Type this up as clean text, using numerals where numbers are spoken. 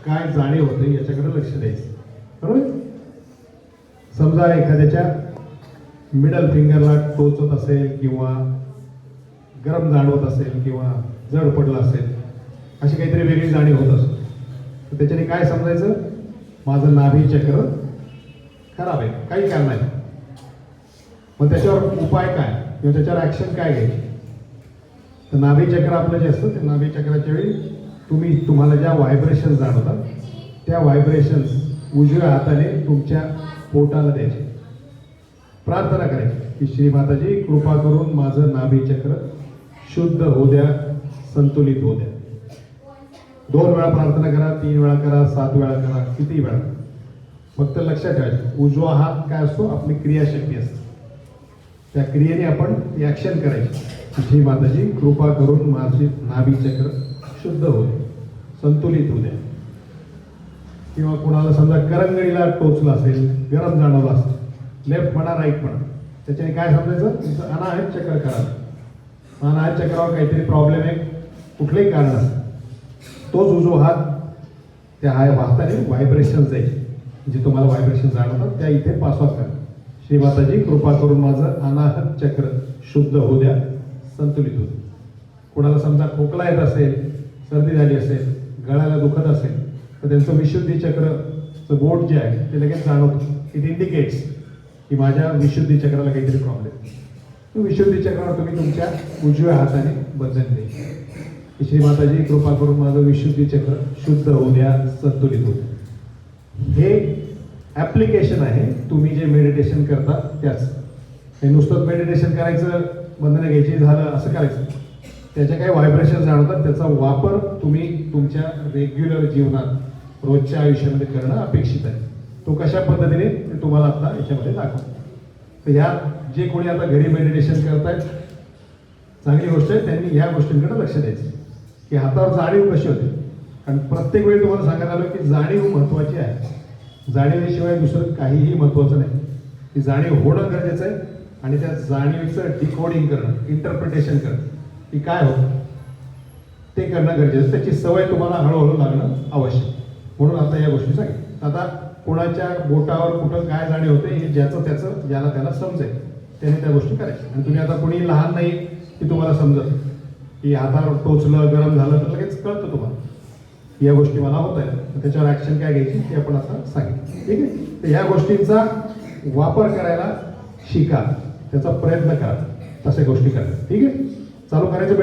काय जाणीव होते याच्याकडे लक्ष द्यायचं. बरोबर. समजा एखाद्याच्या मिडल फिंगरला टोचत असेल किंवा गरम जाणवत असेल किंवा जड पडलं असेल, अशी काहीतरी वेगळी जाणीव होत असेल, तर त्याच्याने काय समजायचं, माझं नाभी चक्र खराब आहे, काही कारण नाही. मग त्याच्यावर उपाय काय किंवा त्याच्यावर ॲक्शन काय घ्यायची. तर नाभी चक्र आपलं जे असतं ते नाभी चक्राच्या वेळी तुम्हाला ज्या व्हायब्रेशन जाणवतात त्या व्हायब्रेशन्स उजव्या हाताने तुमच्या पोटाला द्यायचे. प्रार्थना करायची की श्री माताजी कृपा करून माझं नाभी चक्र शुद्ध होऊ द्या, संतुलित होऊ द्या. 2 वेळा प्रार्थना करा, 3 वेळा करा, 7 वेळा करा, किती वेळा. फक्त लक्षात ठेवायचं उजवा हात काय असतो, आपली क्रियाशक्ती असते. त्या क्रियेने आपण ॲक्शन करायची. श्री माताजी कृपा करून माझे नाभी चक्र शुद्ध होऊ द्या, संतुलित होऊ द्या. किंवा कोणाला समजा करंगळीला टोचलं असेल, गरम जाणवलं असेल, लेफ्ट म्हणा राईट म्हणा, त्याच्याने काय समजायचं, तुमचं अनाहत चक्र खराब. अनाहत चक्रावर काहीतरी प्रॉब्लेम आहे, कुठलंही कारण असेल, तोच उजवा हात त्या हाताने व्हायब्रेशन जायचे, जे तुम्हाला व्हायब्रेशन जाणवतात त्या इथे पास ऑफ करा. श्री माताजी कृपा करून माझं अनाहत चक्र शुद्ध होऊ द्या, संतुलित होऊ द्या. कोणाला समजा खोकला येत असेल, सर्दी झाली असेल, गळ्याला दुखत असेल, तर त्यांचं विशुद्धी चक्रचं बोट जे आहे ते लगेच जाणवतं. इट इंडिकेट्स की माझ्या विशुद्धी चक्राला काहीतरी प्रॉब्लेम. विशुद्धी चक्रावर तुम्ही तुमच्या उजव्या हाताने बदल द्यायचे. श्री माताजी कृपा करून माझं विशुद्धी चक्र शुद्ध होऊ द्या, संतुलित होऊ द्या. हे ॲप्लिकेशन आहे, तुम्ही जे मेडिटेशन करता त्याच. हे नुसतंच मेडिटेशन करायचं, बंधनं घ्यायची, झालं असं करायचं. त्याच्या काही व्हायब्रेशन जाणवतात, त्याचा वापर तुम्ही तुमच्या रेग्युलर जीवनात रोजच्या आयुष्यामध्ये करणं अपेक्षित आहे. तो कशा पद्धतीने ते तुम्हाला आता याच्यामध्ये दाखवतो. तर ह्या जे कोणी आता घरी मेडिटेशन करतायत, चांगली गोष्ट आहे, त्यांनी ह्या गोष्टींकडे लक्ष द्यायचं की हातावर जाणीव कशी होते. कारण प्रत्येक वेळी तुम्हाला सांगायला आलं की जाणीव महत्त्वाची आहे. जाणीवेशिवाय दुसरं काहीही महत्त्वाचं नाही. ती जाणीव होणं गरजेचं आहे आणि त्या जाणीवेचं डिकोडिंग करणं, इंटरप्रिटेशन करणं, की काय होतं ते करणं गरजेचं. त्याची सवय तुम्हाला हळूहळू लागणं आवश्यक. म्हणून आता या गोष्टी सांगितल्या. आता कोणाच्या बोटावर कुठं काय जाणीव होते हे ज्याचं त्याचं ज्याला त्याला समजेल त्याने त्या गोष्टी करायच्या. आणि तुम्ही आता कोणी लहान नाही की तुम्हाला समजत की हातावर टोचलं, गरम झालं तर लगेच कळतं तुम्हाला या गोष्टी मला होत आहेत. त्याच्यावर ॲक्शन काय घ्यायची ते आपण आता सांगितलं. ठीक आहे. तर ह्या गोष्टींचा वापर करायला शिका, त्याचा प्रयत्न करा, तशा गोष्टी करा. ठीक आहे. चालू करायचं.